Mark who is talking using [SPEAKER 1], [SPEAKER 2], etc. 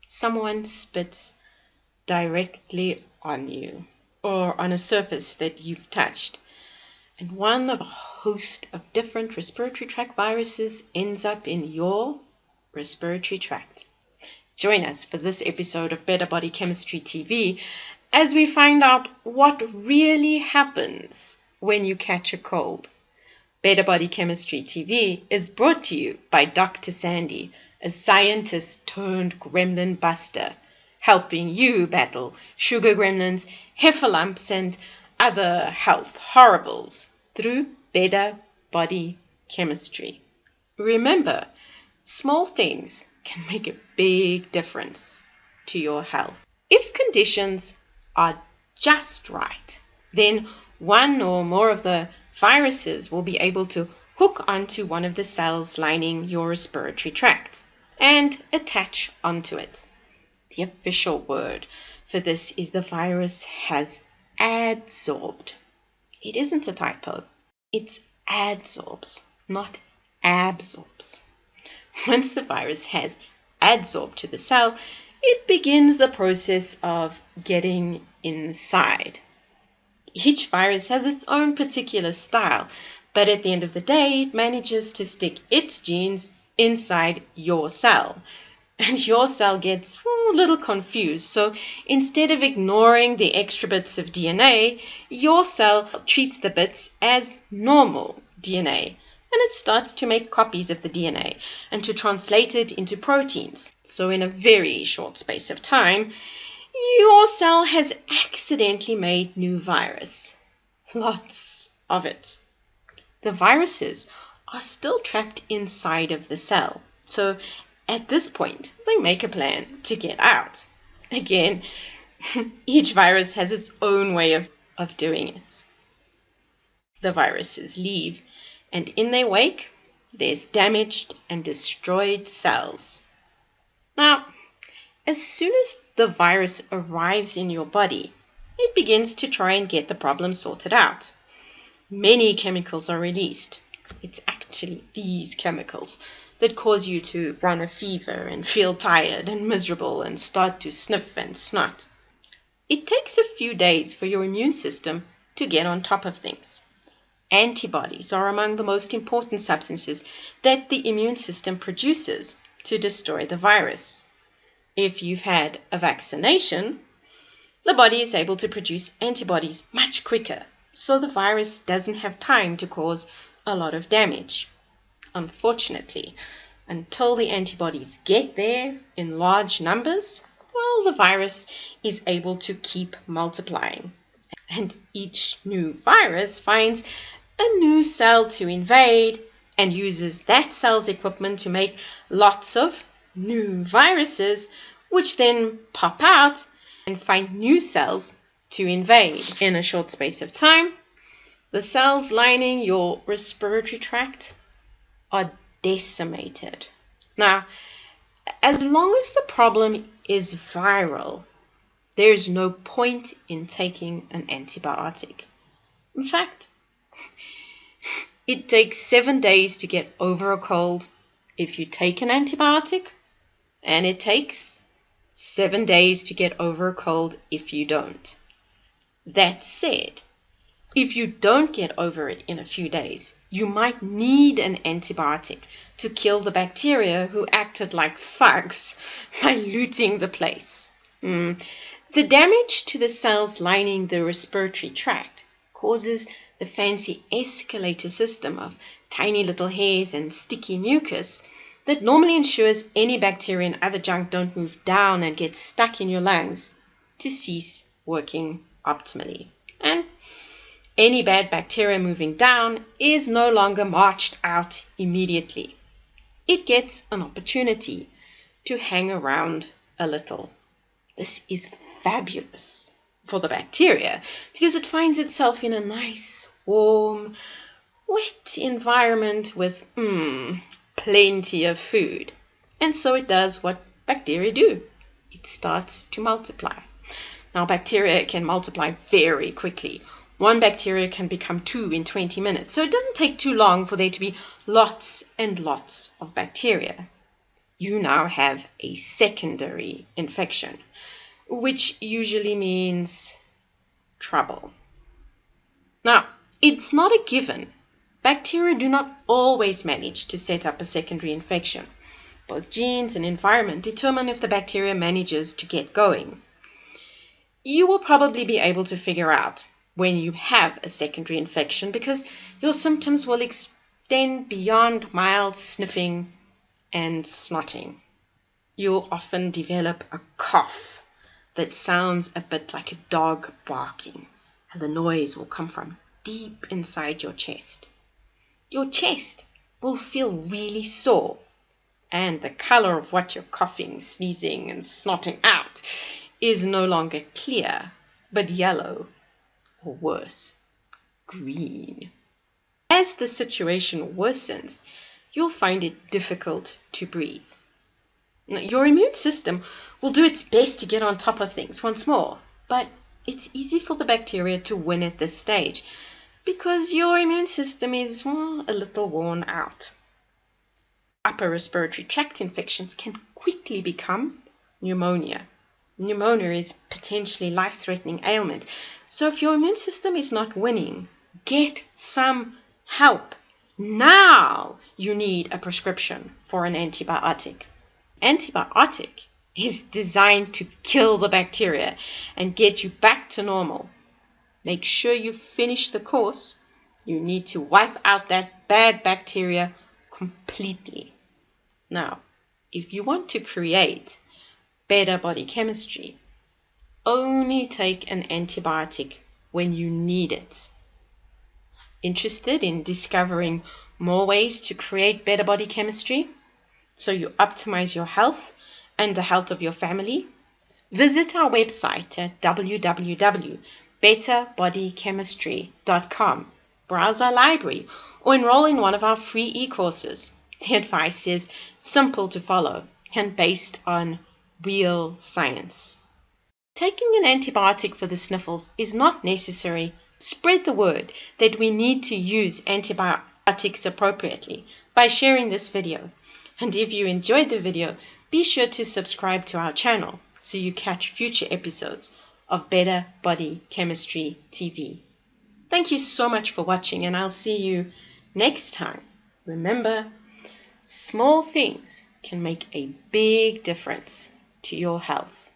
[SPEAKER 1] Someone spits directly on you or on a surface that you've touched, and one of a host of different respiratory tract viruses ends up in your respiratory tract. Join us for this episode of Better Body Chemistry TV as we find out what really happens when you catch a cold. Better Body Chemistry TV is brought to you by Dr. Sandy, a scientist turned gremlin buster, helping you battle sugar gremlins, heifer lumps, and other health horribles through Better Body Chemistry. Remember, small things can make a big difference to your health. If conditions are just right, then one or more of the viruses will be able to hook onto one of the cells lining your respiratory tract and attach onto it. The official word for this is the virus has adsorbed. It isn't a typo. It's adsorbs, not absorbs. Once the virus has adsorbed to the cell, it begins the process of getting inside. Each virus has its own particular style, but at the end of the day, it manages to stick its genes inside your cell. And your cell gets a little confused. So instead of ignoring the extra bits of DNA, your cell treats the bits as normal DNA. And it starts to make copies of the DNA and to translate it into proteins. So in a very short space of time, your cell has accidentally made new virus. Lots of it. The viruses are still trapped inside of the cell. So at this point, they make a plan to get out. Again, each virus has its own way of doing it. The viruses leave, and in their wake, there's damaged and destroyed cells. Now, as soon as the virus arrives in your body, it begins to try and get the problem sorted out. Many chemicals are released. It's actually these chemicals that cause you to run a fever and feel tired and miserable and start to sniff and snot. It takes a few days for your immune system to get on top of things. Antibodies are among the most important substances that the immune system produces to destroy the virus. If you've had a vaccination, the body is able to produce antibodies much quicker, so the virus doesn't have time to cause a lot of damage. Unfortunately, until the antibodies get there in large numbers, well, the virus is able to keep multiplying. And each new virus finds a new cell to invade and uses that cell's equipment to make lots of new viruses, which then pop out and find new cells to invade. In a short space of time, the cells lining your respiratory tract are decimated. Now, as long as the problem is viral, there's no point in taking an antibiotic. In fact, it takes 7 days to get over a cold if you take an antibiotic, and it takes 7 days to get over a cold if you don't. That said, if you don't get over it in a few days, you might need an antibiotic to kill the bacteria who acted like thugs by looting the place. The damage to the cells lining the respiratory tract causes the fancy escalator system of tiny little hairs and sticky mucus that normally ensures any bacteria and other junk don't move down and get stuck in your lungs to cease working optimally. And any bad bacteria moving down is no longer marched out immediately. It gets an opportunity to hang around a little. This is fabulous for the bacteria because it finds itself in a nice, warm, wet environment with plenty of food. And so it does what bacteria do. It starts to multiply. Now, bacteria can multiply very quickly. One bacteria can become 2 in 20 minutes, so it doesn't take too long for there to be lots and lots of bacteria. you now have a secondary infection, which usually means trouble. Now, it's not a given. Bacteria do not always manage to set up a secondary infection. Both genes and environment determine if the bacteria manages to get going. You will probably be able to figure out when you have a secondary infection because your symptoms will extend beyond mild sniffing and snotting. You'll often develop a cough that sounds a bit like a dog barking, and the noise will come from deep inside your chest. Your chest will feel really sore, and the color of what you're coughing, sneezing, and snotting out is no longer clear, but yellow, or worse, green. As the situation worsens, you'll find it difficult to breathe. Now, your immune system will do its best to get on top of things once more, but it's easy for the bacteria to win at this stage because your immune system is, a little worn out. Upper respiratory tract infections can quickly become pneumonia. Pneumonia is potentially life-threatening ailment, so if your immune system is not winning, get some help. Now you need a prescription for an antibiotic. Antibiotic is designed to kill the bacteria and get you back to normal. Make sure you finish the course. You need to wipe out that bad bacteria completely. Now, if you want to create better body chemistry, only take an antibiotic when you need it. Interested in discovering more ways to create better body chemistry so you optimize your health and the health of your family? Visit our website at www.betterbodychemistry.com. Browse our library or enroll in one of our free e-courses. The advice is simple to follow and based on real science. Taking an antibiotic for the sniffles is not necessary. Spread the word that we need to use antibiotics appropriately by sharing this video. And if you enjoyed the video, be sure to subscribe to our channel so you catch future episodes of Better Body Chemistry TV. Thank you so much for watching, and I'll see you next time. Remember, small things can make a big difference to your health.